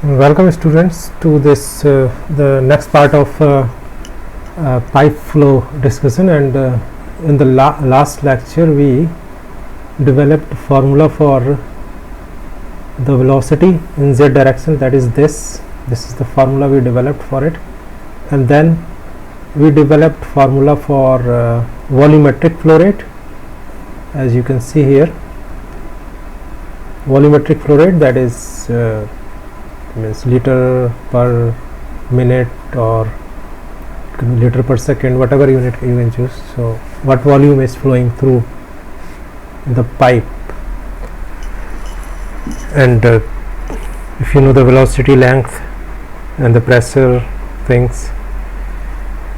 Welcome students to this the next part of pipe flow discussion, and in the last lecture we developed formula for the velocity in z direction, that is this is the formula we developed for it, and then we developed formula for volumetric flow rate. As you can see here, volumetric flow rate, that is means liter per minute or liter per second, whatever unit you can choose. So what volume is flowing through the pipe, and if you know the velocity, length and the pressure things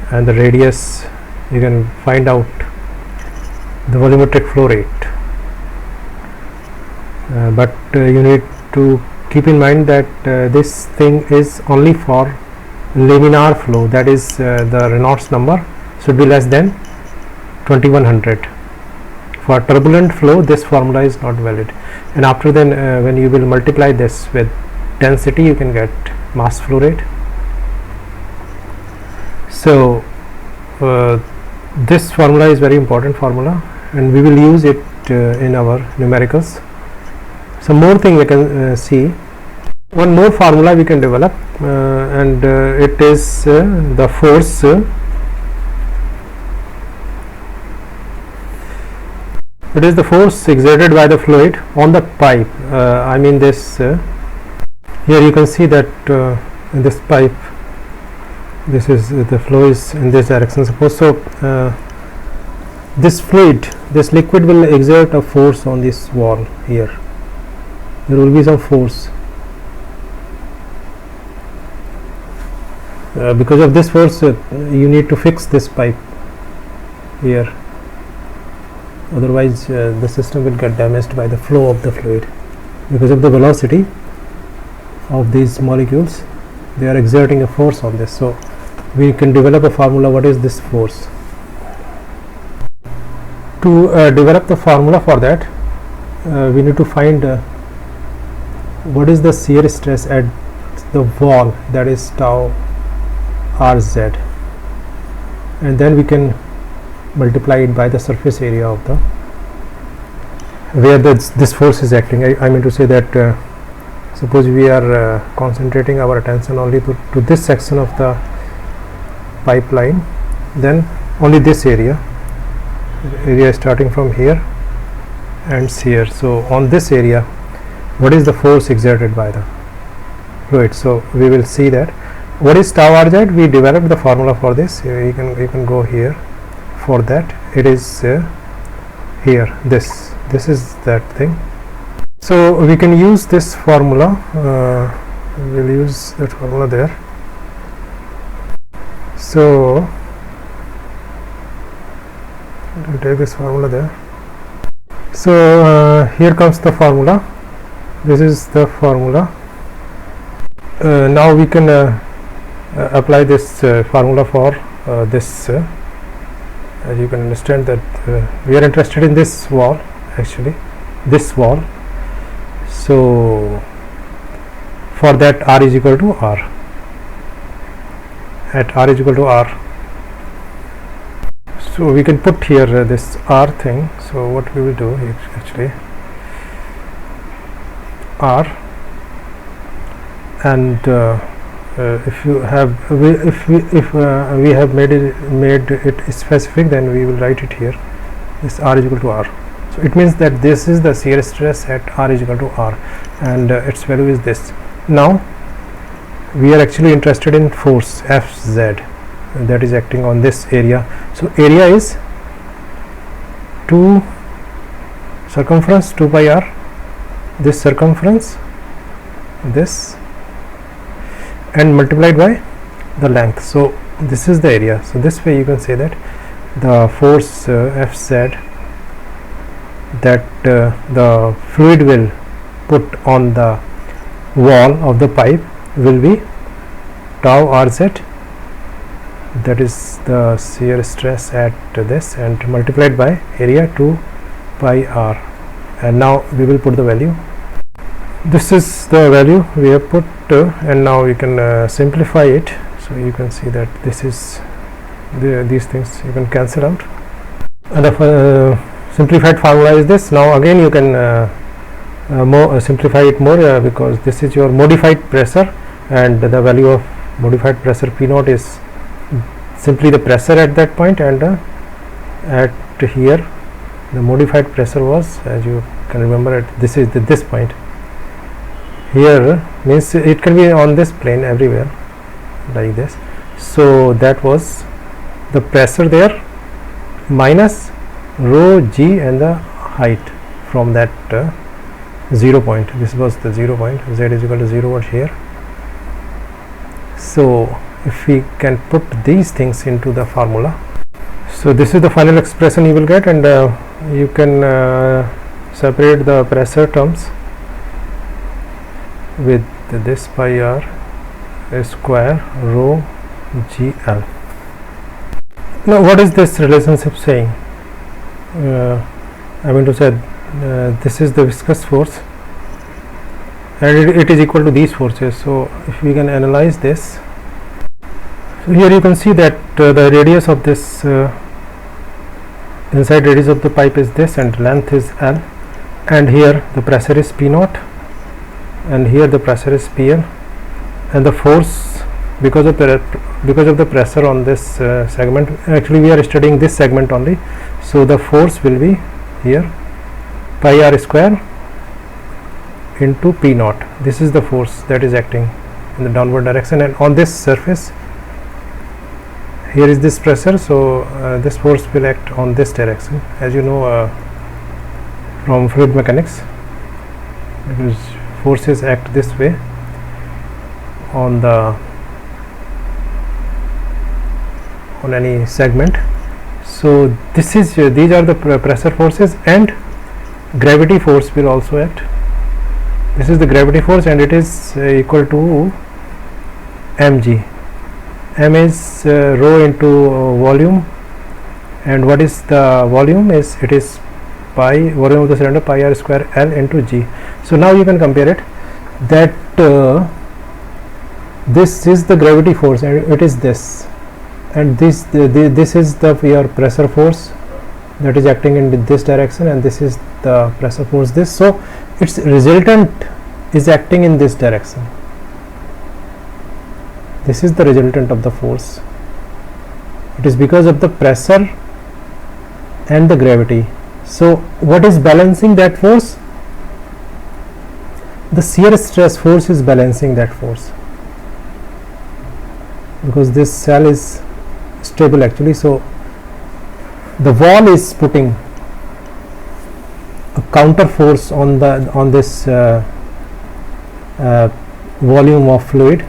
and the radius, you can find out the volumetric flow rate. But you need to keep in mind that this thing is only for laminar flow, that is the Reynolds number should be less than 2100. For turbulent flow this formula is not valid, and after then when you will multiply this with density, you can get mass flow rate. So this formula is very important formula, and we will use it in our numericals. Some more thing we can see, one more formula we can develop, and it is the force it is the force exerted by the fluid on the pipe. I mean this here you can see that in this pipe, this is the flow is in this direction, suppose. So this fluid, this liquid will exert a force on this wall here. There will be some force. Because of this force you need to fix this pipe here, otherwise the system will get damaged by the flow of the fluid. Because of the velocity of these molecules, they are exerting a force on this. So we can develop a formula. What is this force? To develop the formula for that, we need to find what is the shear stress at the wall, that is tau Rz, and then we can multiply it by the surface area of the where this force is acting. I mean to say that suppose we are concentrating our attention only to this section of the pipeline, then only this area starting from here and here. So on this area, what is the force exerted by the fluid? So we will see that. What is tau Rz? We developed the formula for this. You can go here for that. It is here. This is that thing. So we can use this formula. We'll use that formula there. So we'll take this formula there. So here comes the formula. This is the formula. Now we can apply this formula for this. As you can understand that we are interested in this wall, actually this wall. So for that R is equal to R. At R is equal to R, so we can put here this R thing. So what we will do is actually R, and if you have if we have made it specific, then we will write it here. This R is equal to R. So it means that this is the shear stress at R is equal to R, and its value is this. Now we are actually interested in force Fz that is acting on this area. So area is 2 circumference 2 pi r, this circumference, this, and multiplied by the length. So this is the area. So this way you can say that the force Fz that the fluid will put on the wall of the pipe will be tau Rz, that is the shear stress at this, and multiplied by area 2 pi r. And now we will put the value. this is the value we have put, and now we can simplify it. So you can see that this is these things you can cancel out, and the simplified formula is this. Now again you can simplify it more, because this is your modified pressure, and the value of modified pressure P naught is simply the pressure at that point, and at here the modified pressure was, as you can remember, at this point. Here means it can be on this plane everywhere like this. So that was the pressure there minus rho g and the height from that 0 point. This was the 0 point. Z is equal to 0 over here. So if we can put these things into the formula, so this is the final expression you will get, and you can separate the pressure terms with this pi r square rho gl. Now what is this relationship saying? I mean to say this is the viscous force, and it is equal to these forces. So if we can analyze this, so here you can see that the radius of this inside radius of the pipe is this, and length is L, and here the pressure is P naught, and here the pressure is PL, and the force because of the pressure on this segment, actually we are studying this segment only, so the force will be here pi r square into P naught. This is the force that is acting in the downward direction, and on this surface here is this pressure, so this force will act on this direction, as you know from fluid mechanics, because forces act this way on any segment. So this is these are the pressure forces, and gravity force will also act. This is the gravity force, and it is equal to mg. M is rho into volume, and what is the volume? It is pi, volume of the cylinder, pi r square L into g. So now you can compare it, that this is the gravity force, and it is this, and this is your pressure force that is acting in this direction, and this is the pressure force this. So its resultant is acting in this direction. This is the resultant of the force. It is because of the pressure and the gravity. So what is balancing that force? The shear stress force is balancing that force, because this cell is stable actually. So the wall is putting a counter force on this volume of fluid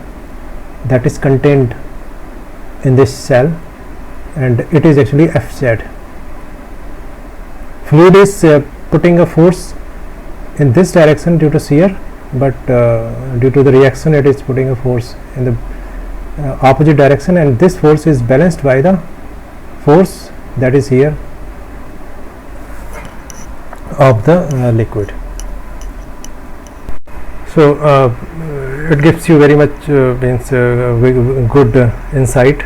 that is contained in this cell, and it is actually Fz. Fluid is putting a force in this direction due to shear, but due to the reaction it is putting a force in the opposite direction, and this force is balanced by the force that is here of the liquid. So it gives you very much good insight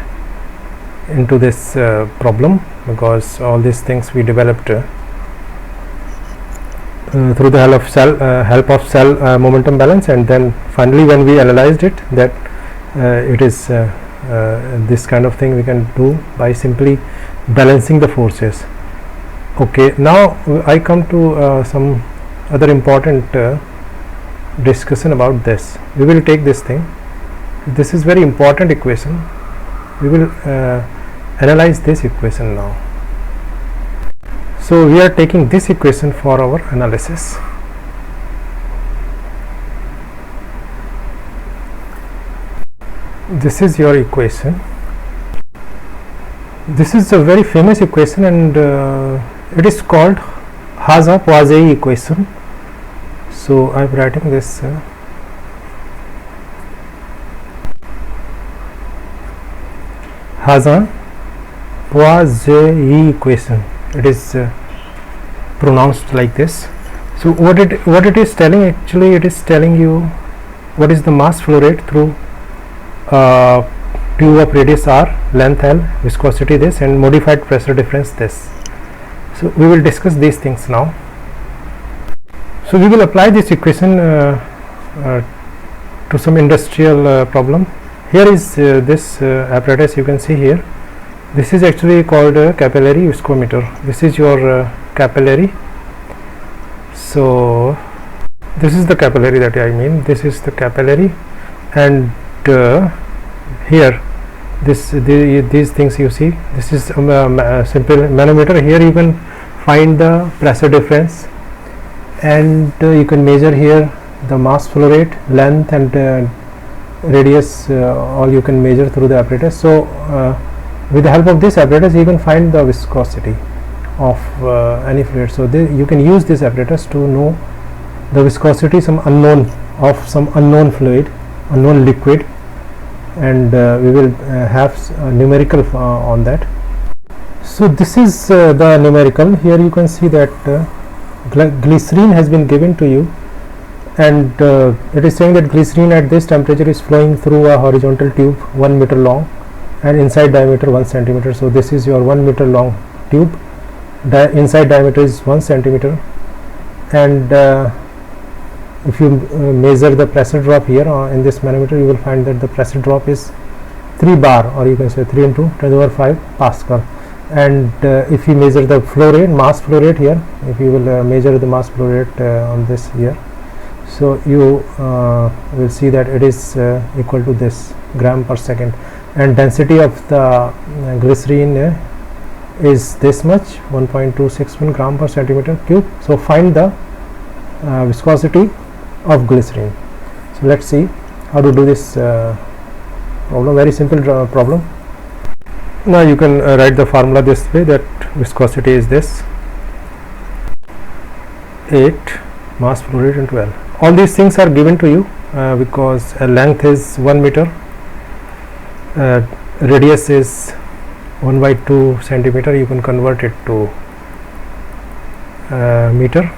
into this problem, because all these things we developed through the help of cell momentum balance, and then finally when we analyzed it, that it is this kind of thing we can do by simply balancing the forces. Okay, now I come to some other important discussion about this. We will take this thing. This is very important equation. We will analyze this equation now. So we are taking this equation for our analysis. This is your equation. This is a very famous equation, and it is called Haza-Poiseuille equation. So I am writing this Haza-Poiseuille equation. It is pronounced like this. So what it is telling, actually it is telling you what is the mass flow rate through tube of radius r, length L, viscosity this, and modified pressure difference this. So we will discuss these things now. So we will apply this equation to some industrial problem. Here is this apparatus you can see here. This is actually called a capillary viscometer. This is your capillary. So this is the capillary that I mean. This is the capillary, and here these things you see. This is a simple manometer. Here you can find the pressure difference, and you can measure here the mass flow rate, length, and radius. All you can measure through the apparatus. So with the help of this apparatus you can find the viscosity of any fluid. So you can use this apparatus to know the viscosity of some unknown fluid, unknown liquid, and we will have numerical on that. So this is the numerical. Here you can see that glycerine has been given to you, and it is saying that glycerine at this temperature is flowing through a horizontal tube 1 meter long and inside diameter 1 centimeter. So this is your 1 meter long tube. Inside diameter is 1 centimeter, and if you measure the pressure drop here in this manometer, you will find that the pressure drop is 3 bar, or you can say 3 into 10 to the power 5 Pascal. And if you measure the flow rate, mass flow rate here, if you will measure the mass flow rate on this here, so you will see that it is equal to this gram per second, and density of the glycerine is this much, 1.261 gram per centimeter cube. So find the viscosity of glycerine. So let's see how to do this problem. Very simple problem. Now you can write the formula this way, that viscosity is this 8 mass flow rate into L. All these things are given to you because length is 1 meter, radius is 1/2 centimeter. You can convert it to meter.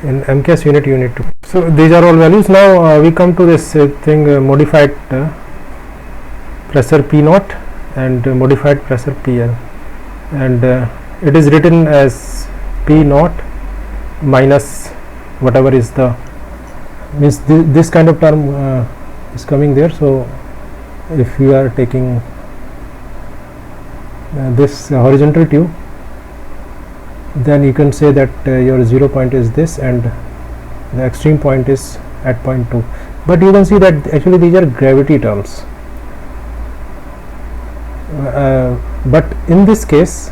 In MKS unit you need to. So these are all values. Now we come to this thing, modified pressure P naught and modified pressure PL, and it is written as P naught minus whatever is the, means this kind of term is coming there. So if you are taking this horizontal tube, then you can say that your 0 point is this and the extreme point is at point 2, but you can see that actually these are gravity terms. But in this case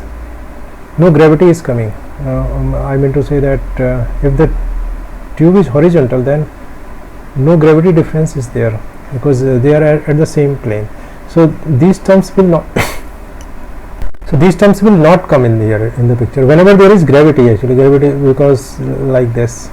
no gravity is coming. I mean to say that if the tube is horizontal, then no gravity difference is there because they are at the same plane. So these terms will not so these terms will not come in here in the picture whenever there is gravity, actually gravity, because like this.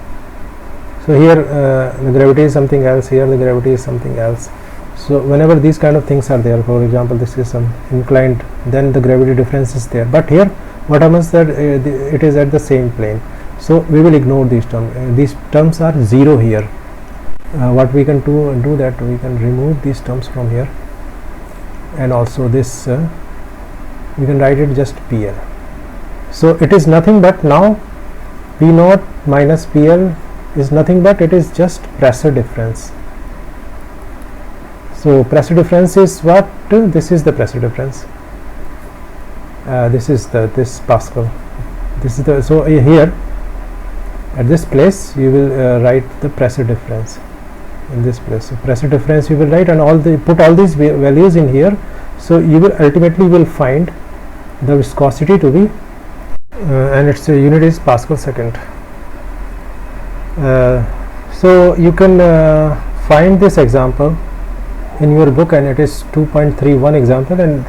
So here the gravity is something else, here the gravity is something else. So whenever these kind of things are there, for example this is some inclined, then the gravity difference is there, but here what happens that it is at the same plane. So we will ignore these terms. These terms are 0 here. What we can do that we can remove these terms from here, and also this we can write it just PL. So it is nothing but now P naught minus PL is nothing but it is just pressure difference. So pressure difference is what? This is the pressure difference. This is this Pascal. This is the, so here at this place you will write the pressure difference in this place. So pressure difference you will write, and put all these values in here. So you will ultimately find the viscosity to be and its unit is Pascal second. So you can find this example in your book, and it is 2.31 example, and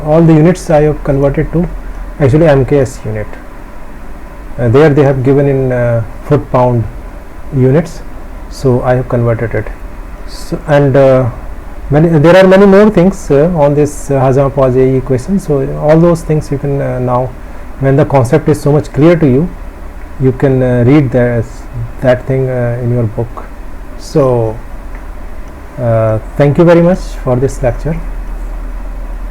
all the units I have converted to actually MKS unit. There they have given in foot pound units, so I have converted it. So, and there are many more things on this Hazen-Poiseuille equation. So all those things you can now, when the concept is so much clear to you, you can read that thing in your book. So thank you very much for this lecture.